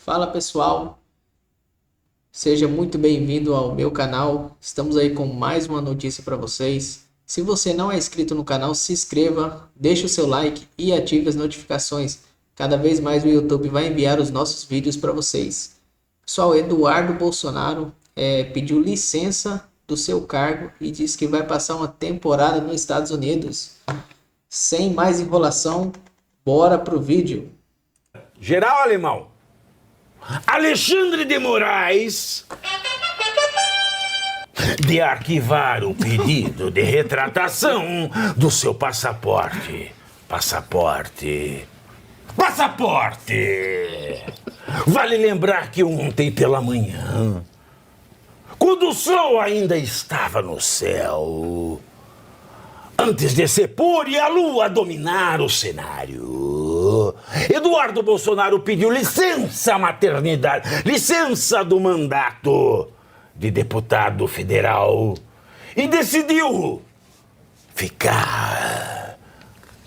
Fala pessoal, seja muito bem-vindo ao meu canal. Estamos aí com mais uma notícia para vocês. Se você não é inscrito no canal, se inscreva, deixe o seu like e ative as notificações. Cada vez mais o YouTube vai enviar os nossos vídeos para vocês. Pessoal, Eduardo Bolsonaro pediu licença do seu cargo e disse que vai passar uma temporada nos Estados Unidos. Sem mais enrolação, bora pro vídeo. Geral Alemão, Alexandre de Moraes de arquivar o pedido de retratação do seu passaporte. Passaporte. Vale lembrar que ontem pela manhã, quando o sol ainda estava no céu, antes de se pôr e a lua dominar o cenário, Eduardo Bolsonaro pediu licença à maternidade, licença do mandato de deputado federal e decidiu ficar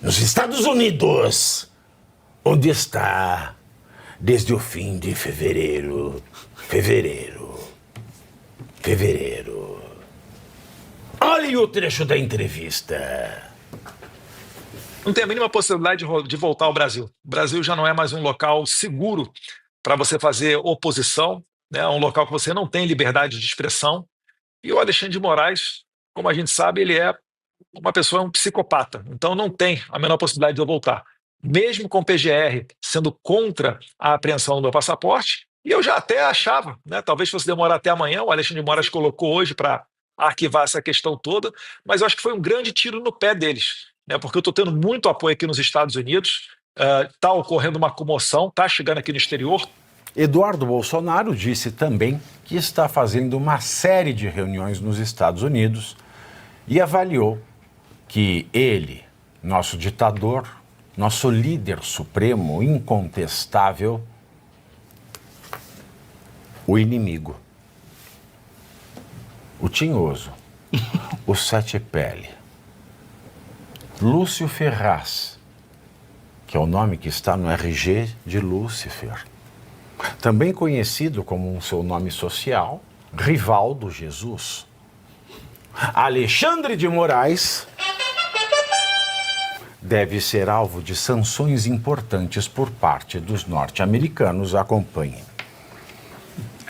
nos Estados Unidos, onde está desde o fim de fevereiro. Olhe o trecho da entrevista. Não tem a mínima possibilidade de voltar ao Brasil. O Brasil já não é mais um local seguro para você fazer oposição, né? É um local que você não tem liberdade de expressão. E o Alexandre de Moraes, como a gente sabe, ele é uma pessoa, um psicopata. Então não tem a menor possibilidade de eu voltar. Mesmo com o PGR sendo contra a apreensão do passaporte, e eu já até achava, né? Talvez fosse demorar até amanhã, o Alexandre de Moraes colocou hoje para arquivar essa questão toda, mas eu acho que foi um grande tiro no pé deles, né? Porque eu estou tendo muito apoio aqui nos Estados Unidos, está ocorrendo uma comoção, está chegando aqui no exterior. Eduardo Bolsonaro disse também que está fazendo uma série de reuniões nos Estados Unidos e avaliou que ele, nosso ditador, nosso líder supremo, incontestável, o inimigo, o tinhoso, o sete pele, Lúcio Ferraz, que é o nome que está no RG de Lúcifer, também conhecido como um seu nome social, Rivaldo Jesus, Alexandre de Moraes, deve ser alvo de sanções importantes por parte dos norte-americanos. Acompanhem.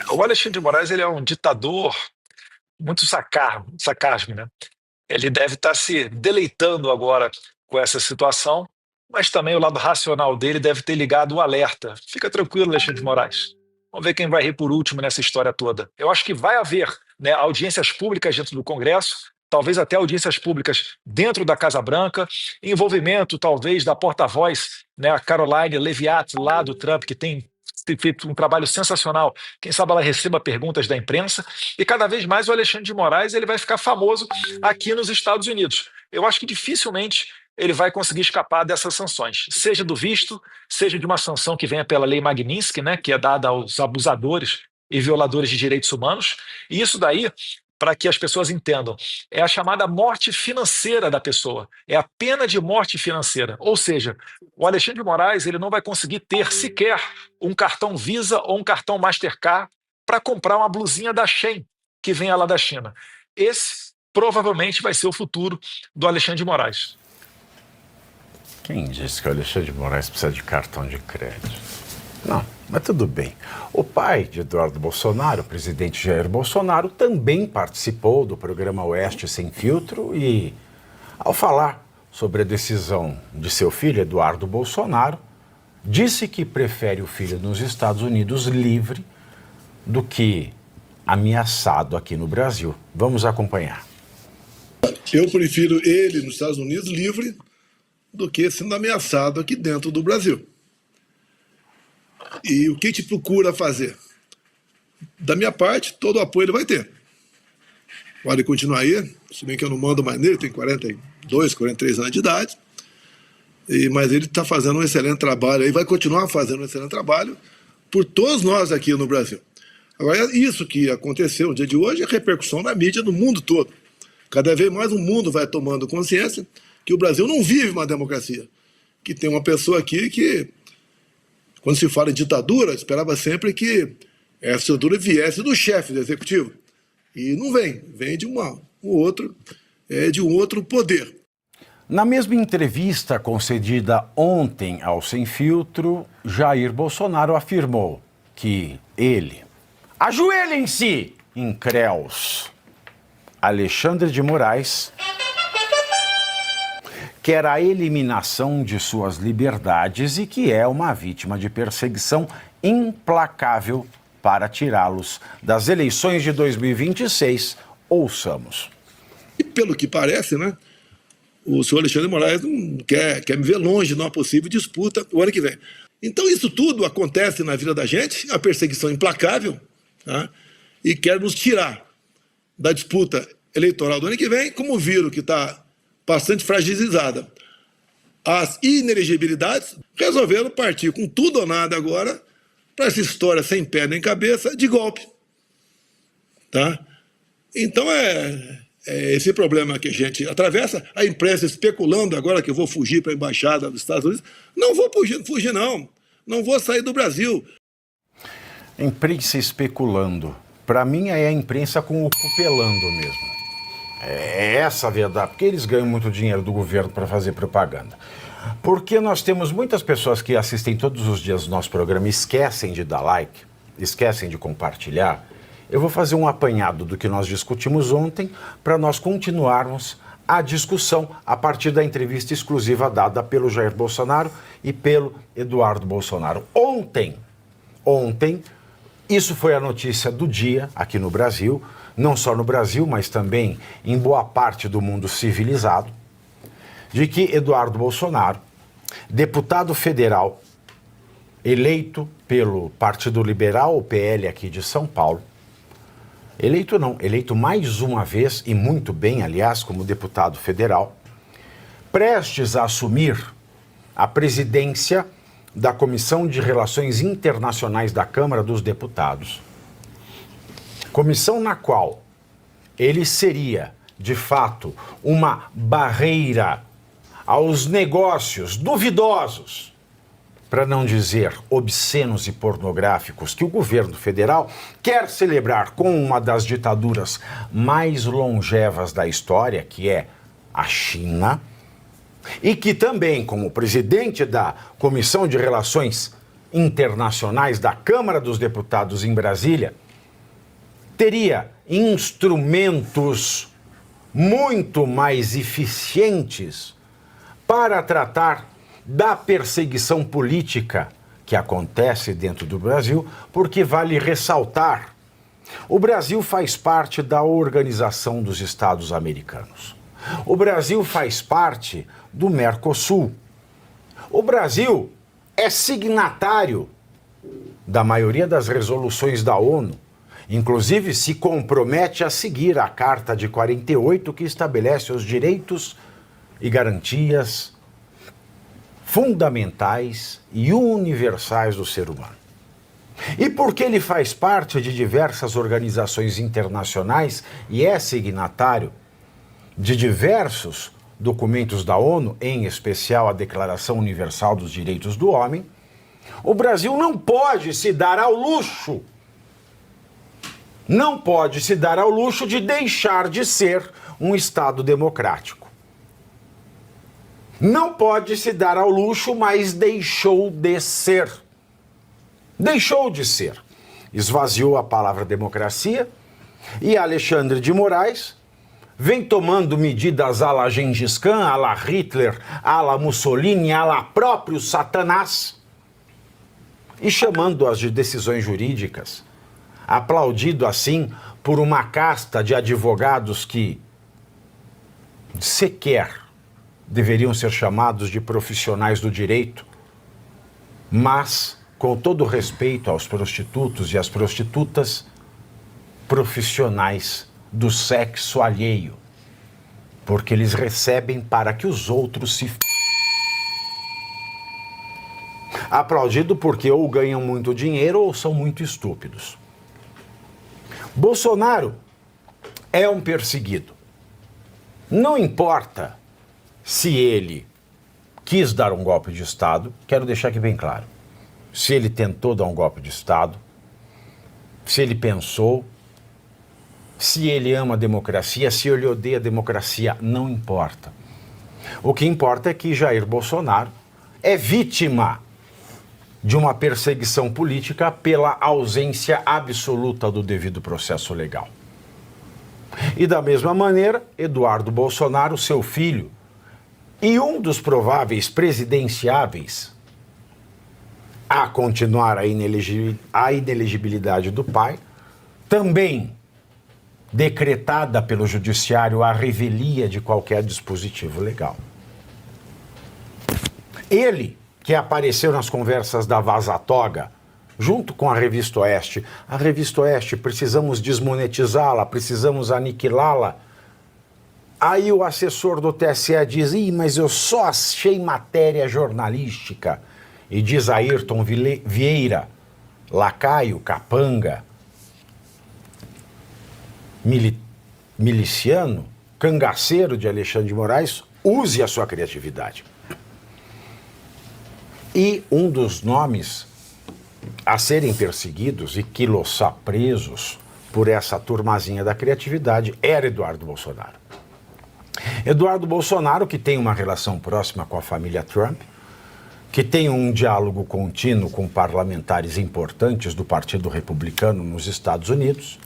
O Alexandre de Moraes, ele é um ditador muito sarcasmo, né? Ele deve estar se deleitando agora com essa situação, mas também o lado racional dele deve ter ligado o alerta. Fica tranquilo, Alexandre de Moraes. Vamos ver quem vai rir por último nessa história toda. Eu acho que vai haver, né, audiências públicas dentro do Congresso, talvez até audiências públicas dentro da Casa Branca, envolvimento talvez da porta-voz, né, a Caroline Leviat, lá do Trump, que tem feito um trabalho sensacional. Quem sabe ela receba perguntas da imprensa, e cada vez mais o Alexandre de Moraes ele vai ficar famoso aqui nos Estados Unidos. Eu acho que dificilmente ele vai conseguir escapar dessas sanções, seja do visto, seja de uma sanção que venha pela lei Magnitsky, né, que é dada aos abusadores e violadores de direitos humanos. E isso daí, para que as pessoas entendam, é a chamada morte financeira da pessoa, é a pena de morte financeira. Ou seja, o Alexandre de Moraes ele não vai conseguir ter sequer um cartão Visa ou um cartão Mastercard para comprar uma blusinha da Shein que venha lá da China. Esse provavelmente vai ser o futuro do Alexandre de Moraes. Quem disse que o Alexandre de Moraes precisa de cartão de crédito? Não, mas tudo bem. O pai de Eduardo Bolsonaro, o presidente Jair Bolsonaro, também participou do programa Oeste Sem Filtro e, ao falar sobre a decisão de seu filho, Eduardo Bolsonaro, disse que prefere o filho nos Estados Unidos livre do que ameaçado aqui no Brasil. Vamos acompanhar. Eu prefiro ele nos Estados Unidos livre do que sendo ameaçado aqui dentro do Brasil. E o que a gente procura fazer? Da minha parte, todo o apoio ele vai ter. Pode continuar aí, se bem que eu não mando mais nele, tem 42, 43 anos de idade, mas ele está fazendo um excelente trabalho, e vai continuar fazendo um excelente trabalho por todos nós aqui no Brasil. Agora, isso que aconteceu no dia de hoje é repercussão na mídia no mundo todo. Cada vez mais o mundo vai tomando consciência que o Brasil não vive uma democracia, que tem uma pessoa aqui que Quando se fala em ditadura, esperava sempre que essa ditadura viesse do chefe do executivo. E não vem, vem de de um outro poder. Na mesma entrevista concedida ontem ao Sem Filtro, Jair Bolsonaro afirmou que ele, ajoelhem-se, incréus, Alexandre de Moraes, quer a eliminação de suas liberdades e que é uma vítima de perseguição implacável para tirá-los das eleições de 2026. Ouçamos. E pelo que parece, né, o senhor Alexandre de Moraes não quer me ver longe de uma possível disputa o ano que vem. Então isso tudo acontece na vida da gente, a perseguição implacável, tá? E quer nos tirar da disputa eleitoral do ano que vem, como viram que está bastante fragilizada as inelegibilidades, resolveram partir com tudo ou nada agora para essa história sem pé nem cabeça de golpe. Tá? Então é esse problema que a gente atravessa, a imprensa especulando agora que eu vou fugir para a embaixada dos Estados Unidos. Não vou fugir não. Não vou sair do Brasil. Imprensa especulando. Para mim é a imprensa com o cupelando mesmo. É essa a verdade, porque eles ganham muito dinheiro do governo para fazer propaganda. Porque nós temos muitas pessoas que assistem todos os dias o nosso programa e esquecem de dar like, esquecem de compartilhar. Eu vou fazer um apanhado do que nós discutimos ontem para nós continuarmos a discussão a partir da entrevista exclusiva dada pelo Jair Bolsonaro e pelo Eduardo Bolsonaro. Ontem, isso foi a notícia do dia aqui no Brasil, não só no Brasil, mas também em boa parte do mundo civilizado, de que Eduardo Bolsonaro, deputado federal, eleito pelo Partido Liberal, o PL aqui de São Paulo, eleito mais uma vez, e muito bem, aliás, como deputado federal, prestes a assumir a presidência da Comissão de Relações Internacionais da Câmara dos Deputados. Comissão na qual ele seria, de fato, uma barreira aos negócios duvidosos, para não dizer obscenos e pornográficos, que o governo federal quer celebrar com uma das ditaduras mais longevas da história, que é a China, e que também, como presidente da Comissão de Relações Internacionais da Câmara dos Deputados em Brasília, teria instrumentos muito mais eficientes para tratar da perseguição política que acontece dentro do Brasil, porque vale ressaltar, o Brasil faz parte da Organização dos Estados Americanos. O Brasil faz parte do Mercosul. O Brasil é signatário da maioria das resoluções da ONU. Inclusive, se compromete a seguir a Carta de 48, que estabelece os direitos e garantias fundamentais e universais do ser humano. E porque ele faz parte de diversas organizações internacionais e é signatário de diversos documentos da ONU, em especial a Declaração Universal dos Direitos do Homem, o Brasil não pode se dar ao luxo de deixar de ser um Estado democrático. Não pode se dar ao luxo, mas deixou de ser. Deixou de ser. Esvaziou a palavra democracia e Alexandre de Moraes vem tomando medidas à la Gengis Khan, à la Hitler, à la Mussolini, à la próprio Satanás e chamando-as de decisões jurídicas, aplaudido assim por uma casta de advogados que sequer deveriam ser chamados de profissionais do direito, mas, com todo respeito aos prostitutos e às prostitutas, profissionais do sexo alheio, porque eles recebem para que os outros se... Aplaudido porque ou ganham muito dinheiro ou são muito estúpidos. Bolsonaro é um perseguido. Não importa se ele quis dar um golpe de Estado, quero deixar aqui bem claro. se ele tentou dar um golpe de Estado, se ele pensou, se ele ama a democracia, se ele odeia a democracia, não importa. O que importa é que Jair Bolsonaro é vítima de uma perseguição política pela ausência absoluta do devido processo legal. E da mesma maneira, Eduardo Bolsonaro, seu filho, e um dos prováveis presidenciáveis a continuar a inelegibilidade do pai, também decretada pelo judiciário a revelia de qualquer dispositivo legal. Ele, que apareceu nas conversas da Vaza Toga, junto com a Revista Oeste, precisamos desmonetizá-la, precisamos aniquilá-la. Aí o assessor do TSE diz, mas eu só achei matéria jornalística. E diz Ayrton Vieira, lacaio, capanga, miliciano, cangaceiro de Alexandre de Moraes, use a sua criatividade. E um dos nomes a serem perseguidos e quiloçar presos por essa turmazinha da criatividade era Eduardo Bolsonaro. Eduardo Bolsonaro, que tem uma relação próxima com a família Trump, que tem um diálogo contínuo com parlamentares importantes do Partido Republicano nos Estados Unidos,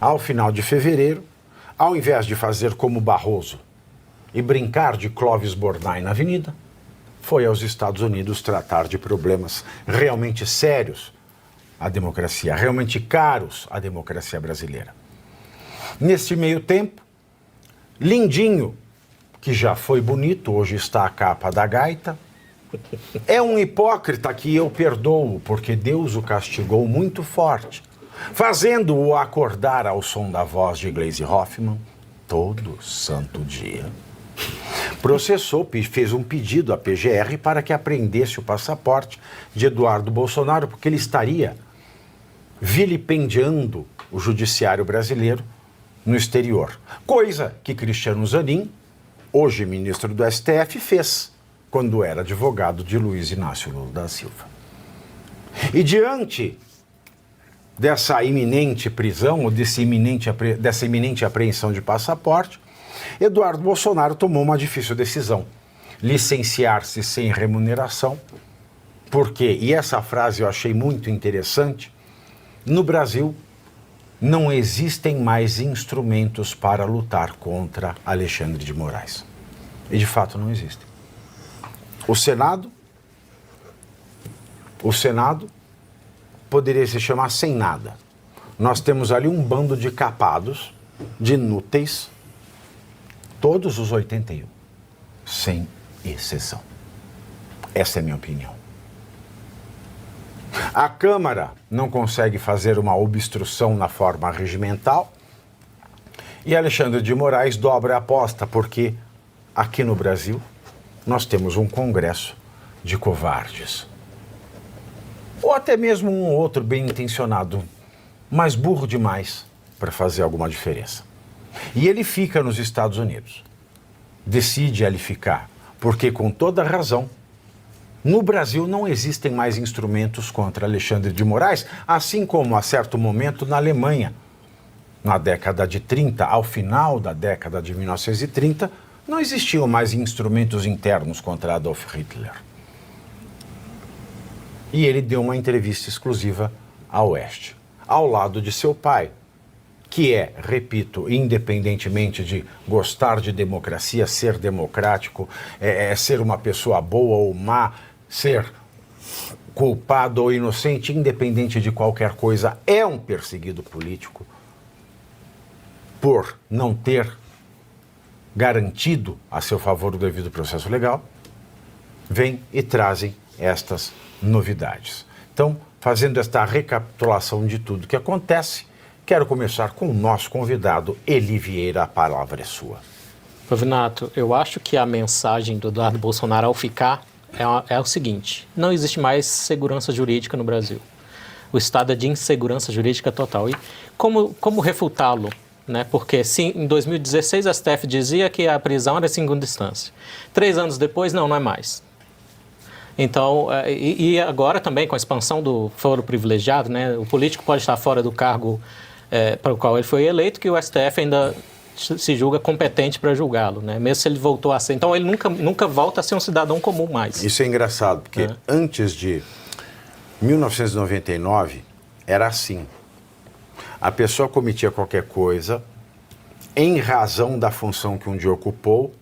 ao final de fevereiro, ao invés de fazer como Barroso e brincar de Clóvis Bornai na avenida, foi aos Estados Unidos tratar de problemas realmente sérios à democracia, realmente caros à democracia brasileira. Neste meio tempo, Lindinho, que já foi bonito, hoje está a capa da gaita, é um hipócrita que eu perdoo, porque Deus o castigou muito forte, fazendo-o acordar ao som da voz de Gleisi Hoffmann todo santo dia. Processou, fez um pedido à PGR para que apreendesse o passaporte de Eduardo Bolsonaro, porque ele estaria vilipendiando o judiciário brasileiro no exterior. Coisa que Cristiano Zanin, hoje ministro do STF, fez quando era advogado de Luiz Inácio Lula da Silva. E diante dessa iminente prisão, ou dessa iminente apreensão de passaporte, Eduardo Bolsonaro tomou uma difícil decisão: licenciar-se sem remuneração, porque, e essa frase eu achei muito interessante, no Brasil não existem mais instrumentos para lutar contra Alexandre de Moraes. E de fato não existem. O Senado poderia se chamar sem nada. Nós temos ali um bando de capados, de inúteis, todos os 81, sem exceção. Essa é a minha opinião. A Câmara não consegue fazer uma obstrução na forma regimental e Alexandre de Moraes dobra a aposta, porque aqui no Brasil nós temos um Congresso de covardes. Ou até mesmo um outro bem intencionado, mas burro demais para fazer alguma diferença. E ele fica nos Estados Unidos. Decide ali ficar, porque com toda razão, no Brasil não existem mais instrumentos contra Alexandre de Moraes, assim como a certo momento na Alemanha, na década de 30, ao final da década de 1930, não existiam mais instrumentos internos contra Adolf Hitler. E ele deu uma entrevista exclusiva à Oeste, ao lado de seu pai, que é, repito, independentemente de gostar de democracia, ser democrático, ser uma pessoa boa ou má, ser culpado ou inocente, independente de qualquer coisa, é um perseguido político por não ter garantido a seu favor o devido processo legal, vem e trazem estas novidades. Então, fazendo esta recapitulação de tudo que acontece, quero começar com o nosso convidado, Eli Vieira. A palavra é sua. Pavinato, eu acho que a mensagem do Eduardo Bolsonaro ao ficar é o seguinte: não existe mais segurança jurídica no Brasil. O estado é de insegurança jurídica total. E como refutá-lo? Né? Porque sim, em 2016 a STF dizia que a prisão era em segunda instância. 3 anos depois, não é mais. Então, e agora também com a expansão do foro privilegiado, né, o político pode estar fora do cargo para o qual ele foi eleito, que o STF ainda se julga competente para julgá-lo, né? Mesmo se ele voltou a ser. Então, ele nunca volta a ser um cidadão comum mais. Isso é engraçado, porque antes de 1999, era assim. A pessoa cometia qualquer coisa, em razão da função que um dia ocupou,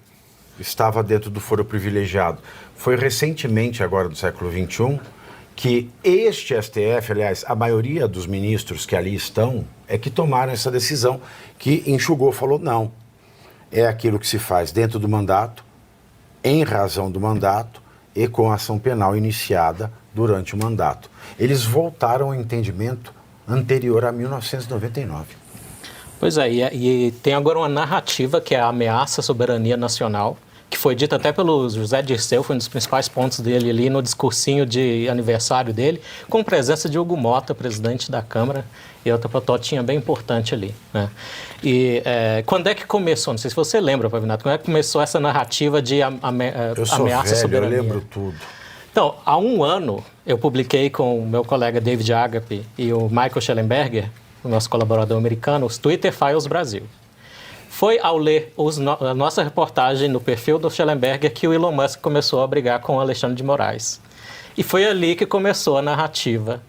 estava dentro do foro privilegiado. Foi recentemente, agora do século XXI, que este STF, aliás, a maioria dos ministros que ali estão, é que tomaram essa decisão, que enxugou, falou, não, é aquilo que se faz dentro do mandato, em razão do mandato e com ação penal iniciada durante o mandato. Eles voltaram ao entendimento anterior a 1999. Pois é, e tem agora uma narrativa que é a ameaça à soberania nacional, que foi dita até pelo José Dirceu, foi um dos principais pontos dele ali no discursinho de aniversário dele, com presença de Hugo Mota, presidente da Câmara, e outra patotinha bem importante ali, né? E quando é que começou? Não sei se você lembra, Pavinato, quando é que começou essa narrativa de ameaça à soberania? Eu lembro tudo. Então, há um ano, eu publiquei com o meu colega David Agape e o Michael Schellenberger, o nosso colaborador americano, os Twitter Files Brasil. Foi ao ler a nossa reportagem no perfil do Schellenberger que o Elon Musk começou a brigar com o Alexandre de Moraes. E foi ali que começou a narrativa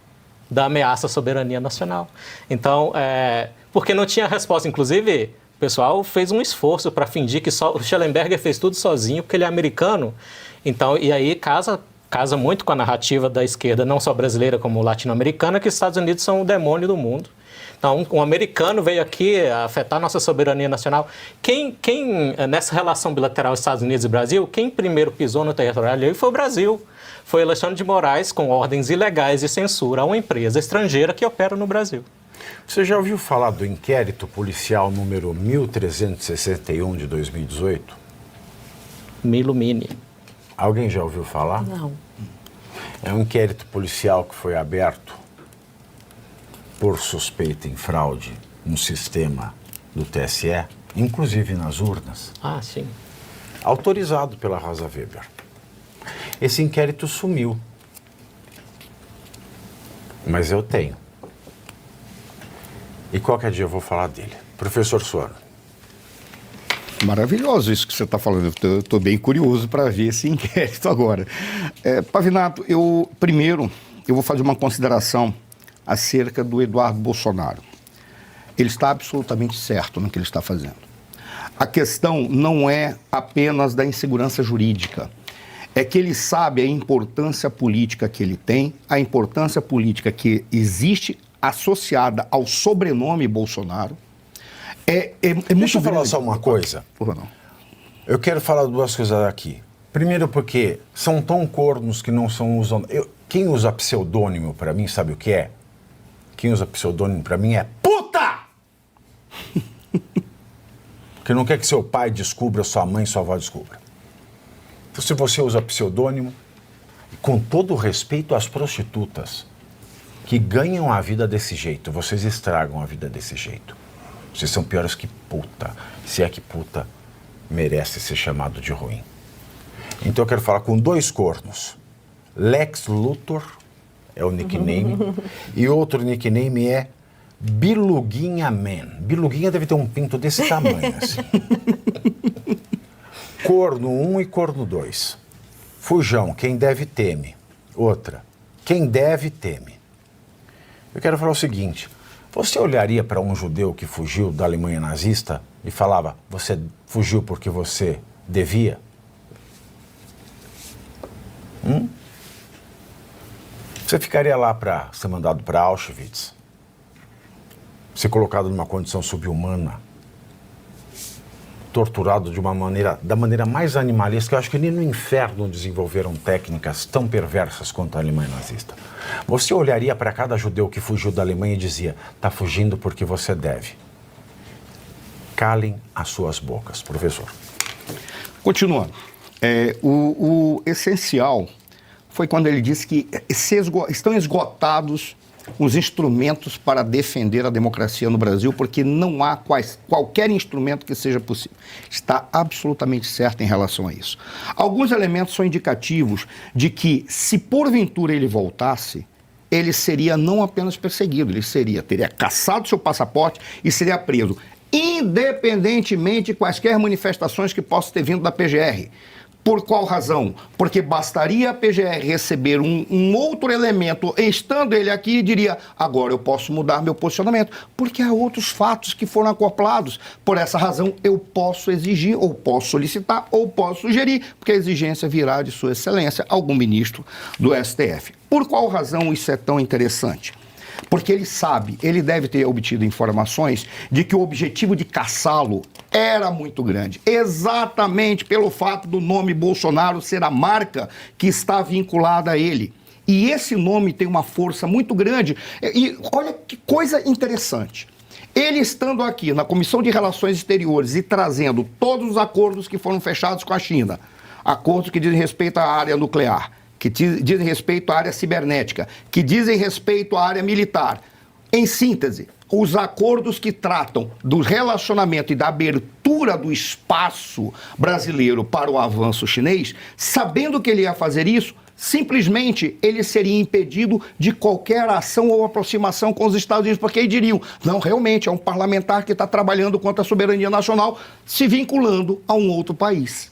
da ameaça à soberania nacional. Então, porque não tinha resposta. Inclusive, o pessoal fez um esforço para fingir que só o Schellenberger fez tudo sozinho, porque ele é americano. Então, e aí casa muito com a narrativa da esquerda, não só brasileira como latino-americana, que os Estados Unidos são o demônio do mundo. Então, um americano veio aqui afetar nossa soberania nacional. Quem nessa relação bilateral Estados Unidos e Brasil, quem primeiro pisou no território alheio foi o Brasil. Foi Alexandre de Moraes com ordens ilegais de censura a uma empresa estrangeira que opera no Brasil. Você já ouviu falar do inquérito policial número 1361 de 2018? Me ilumine. Alguém já ouviu falar? Não. É um inquérito policial que foi aberto por suspeita em fraude no sistema do TSE, inclusive nas urnas. Ah, sim. Autorizado pela Rosa Weber. Esse inquérito sumiu. Mas eu tenho. E qualquer dia eu vou falar dele. Professor Suano. Maravilhoso isso que você está falando. Eu estou bem curioso para ver esse inquérito agora. Pavinato, primeiro eu vou fazer uma consideração acerca do Eduardo Bolsonaro. Ele está absolutamente certo no que ele está fazendo. A questão não é apenas da insegurança jurídica. É que ele sabe a importância política que ele tem, a importância política que existe associada ao sobrenome Bolsonaro. Muito Deixa eu falar grande. só uma coisa. Por não. Eu quero falar duas coisas aqui. Primeiro porque são tão cornos que não são usando... Quem usa pseudônimo para mim, sabe o que é? Quem usa pseudônimo para mim é puta! Porque não quer que seu pai descubra, sua mãe, sua avó descubra. Então, se você usa pseudônimo, com todo o respeito às prostitutas que ganham a vida desse jeito, vocês estragam a vida desse jeito. Vocês são piores que puta, se é que puta merece ser chamado de ruim. Então eu quero falar com dois cornos. Lex Luthor é o nickname e outro nickname é Biluguinha Man. Biluguinha deve ter um pinto desse tamanho assim. Corno 1 e corno 2. Fujão, quem deve teme. Outra, quem deve teme. Eu quero falar o seguinte, você olharia para um judeu que fugiu da Alemanha nazista e falava, você fugiu porque você devia? Você ficaria lá para ser mandado para Auschwitz? Ser colocado numa condição subhumana? Torturado da maneira mais animalesca. Eu acho que nem no inferno desenvolveram técnicas tão perversas quanto a Alemanha nazista. Você olharia para cada judeu que fugiu da Alemanha e dizia, está fugindo porque você deve. Calem as suas bocas, professor. Continuando. O essencial foi quando ele disse que estão esgotados os instrumentos para defender a democracia no Brasil, porque não há qualquer instrumento que seja possível. Está absolutamente certo em relação a isso. Alguns elementos são indicativos de que, se porventura ele voltasse, ele seria não apenas perseguido, teria cassado seu passaporte e seria preso, independentemente de quaisquer manifestações que possam ter vindo da PGR. Por qual razão? Porque bastaria a PGR receber um outro elemento, estando ele aqui, e diria, agora eu posso mudar meu posicionamento, porque há outros fatos que foram acoplados. Por essa razão, eu posso exigir, ou posso solicitar, ou posso sugerir, porque a exigência virá de Sua Excelência, algum ministro do STF. Por qual razão isso é tão interessante? Porque ele deve ter obtido informações de que o objetivo de caçá-lo era muito grande, exatamente pelo fato do nome Bolsonaro ser a marca que está vinculada a ele. E esse nome tem uma força muito grande. E olha que coisa interessante. Ele estando aqui na Comissão de Relações Exteriores e trazendo todos os acordos que foram fechados com a China, acordos que dizem respeito à área nuclear, que dizem respeito à área cibernética, que dizem respeito à área militar. Em síntese, os acordos que tratam do relacionamento e da abertura do espaço brasileiro para o avanço chinês, sabendo que ele ia fazer isso, simplesmente ele seria impedido de qualquer ação ou aproximação com os Estados Unidos, porque aí diriam, não, realmente é um parlamentar que está trabalhando contra a soberania nacional, se vinculando a um outro país.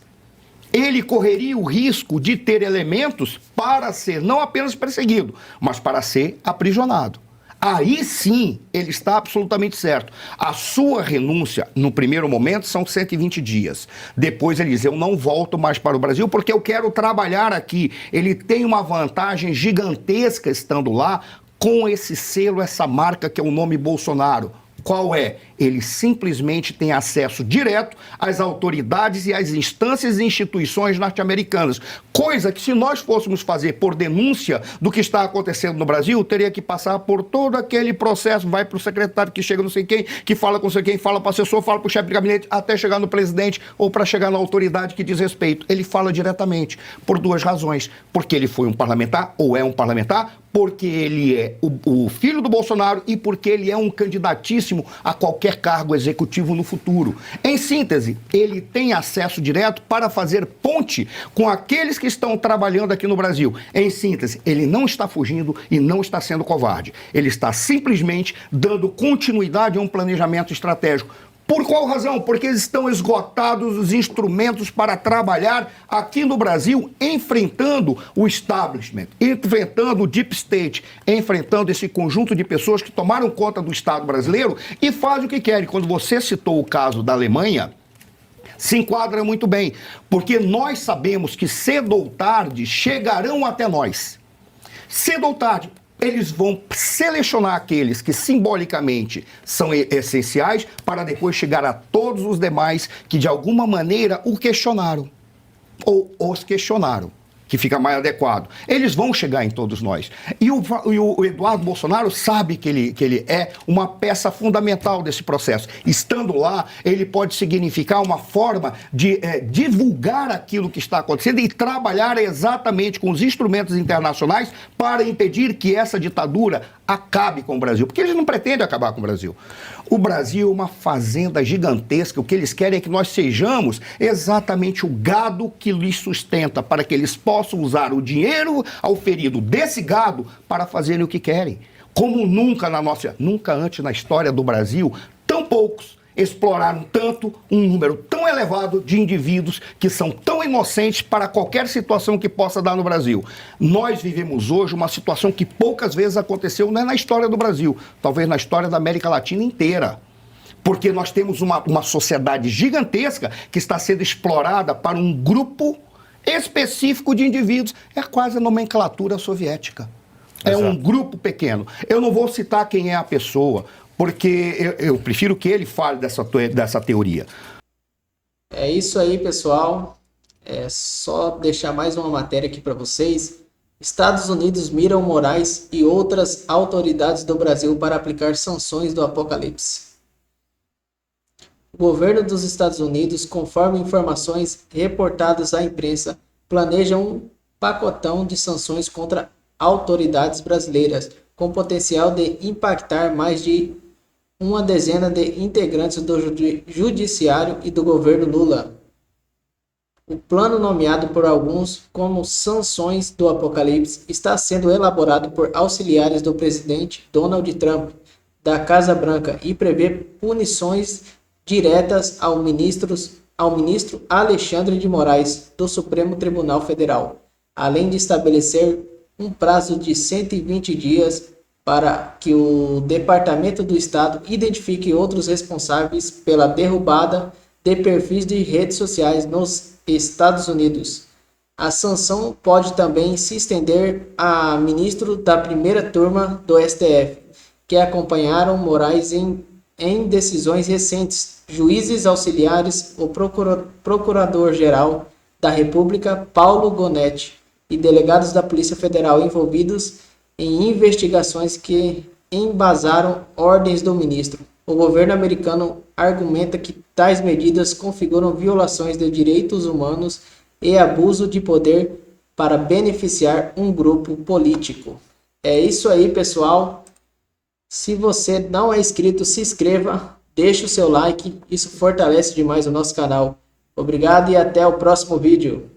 Ele correria o risco de ter elementos para ser não apenas perseguido, mas para ser aprisionado. Aí sim, ele está absolutamente certo. A sua renúncia, no primeiro momento, são 120 dias. Depois ele diz, eu não volto mais para o Brasil porque eu quero trabalhar aqui. Ele tem uma vantagem gigantesca estando lá com esse selo, essa marca que é o nome Bolsonaro. Qual é? Ele simplesmente tem acesso direto às autoridades e às instâncias e instituições norte-americanas. Coisa que, se nós fôssemos fazer por denúncia do que está acontecendo no Brasil, teria que passar por todo aquele processo, vai para o secretário que chega não sei quem, que fala com não sei quem, fala para o assessor, fala para o chefe de gabinete, até chegar no presidente ou para chegar na autoridade que diz respeito. Ele fala diretamente, por duas razões. Porque ele foi um parlamentar, ou é um parlamentar, porque ele é o filho do Bolsonaro e porque ele é um candidatíssimo a qualquer cargo executivo no futuro. Em síntese, ele tem acesso direto para fazer ponte com aqueles que estão trabalhando aqui no Brasil. Em síntese, ele não está fugindo e não está sendo covarde. Ele está simplesmente dando continuidade a um planejamento estratégico. Por qual razão? Porque estão esgotados os instrumentos para trabalhar aqui no Brasil, enfrentando o establishment, enfrentando o deep state, enfrentando esse conjunto de pessoas que tomaram conta do Estado brasileiro e fazem o que querem. Quando você citou o caso da Alemanha, se enquadra muito bem, porque nós sabemos que cedo ou tarde chegarão até nós. Cedo ou tarde. Eles vão selecionar aqueles que simbolicamente são essenciais para depois chegar a todos os demais que de alguma maneira o questionaram ou os questionaram, que fica mais adequado. Eles vão chegar em todos nós. E o Eduardo Bolsonaro sabe que ele é uma peça fundamental desse processo. Estando lá, ele pode significar uma forma de divulgar aquilo que está acontecendo e trabalhar exatamente com os instrumentos internacionais para impedir que essa ditadura acabe com o Brasil. Porque eles não pretendem acabar com o Brasil. O Brasil é uma fazenda gigantesca. O que eles querem é que nós sejamos exatamente o gado que lhes sustenta, para que eles possam usar o dinheiro auferido desse gado para fazerem o que querem. Como nunca antes na história do Brasil, tão poucos exploraram tanto um número tão elevado de indivíduos que são tão inocentes para qualquer situação que possa dar no Brasil. Nós vivemos hoje uma situação que poucas vezes aconteceu, não é na história do Brasil, talvez na história da América Latina inteira. Porque nós temos uma sociedade gigantesca que está sendo explorada para um grupo específico de indivíduos. É quase a nomenclatura soviética. É um grupo pequeno. Eu não vou citar quem é a pessoa, porque eu prefiro que ele fale dessa teoria. É isso aí, pessoal. É só deixar mais uma matéria aqui para vocês. Estados Unidos miram Moraes e outras autoridades do Brasil para aplicar sanções do apocalipse. O governo dos Estados Unidos, conforme informações reportadas à imprensa, planeja um pacotão de sanções contra autoridades brasileiras com potencial de impactar mais de uma dezena de integrantes do judiciário e do governo Lula. O plano, nomeado por alguns como Sanções do Apocalipse, está sendo elaborado por auxiliares do presidente Donald Trump da Casa Branca e prevê punições diretas ao ministro Alexandre de Moraes, do Supremo Tribunal Federal, além de estabelecer um prazo de 120 dias para que o Departamento do Estado identifique outros responsáveis pela derrubada de perfis de redes sociais nos Estados Unidos. A sanção pode também se estender a ministros da primeira turma do STF, que acompanharam Moraes em decisões recentes, juízes auxiliares, o Procurador-Geral da República, Paulo Gonetti, e delegados da Polícia Federal envolvidos em investigações que embasaram ordens do ministro. O governo americano argumenta que tais medidas configuram violações de direitos humanos e abuso de poder para beneficiar um grupo político. É isso aí, pessoal. Se você não é inscrito, se inscreva, deixe o seu like, isso fortalece demais o nosso canal. Obrigado e até o próximo vídeo.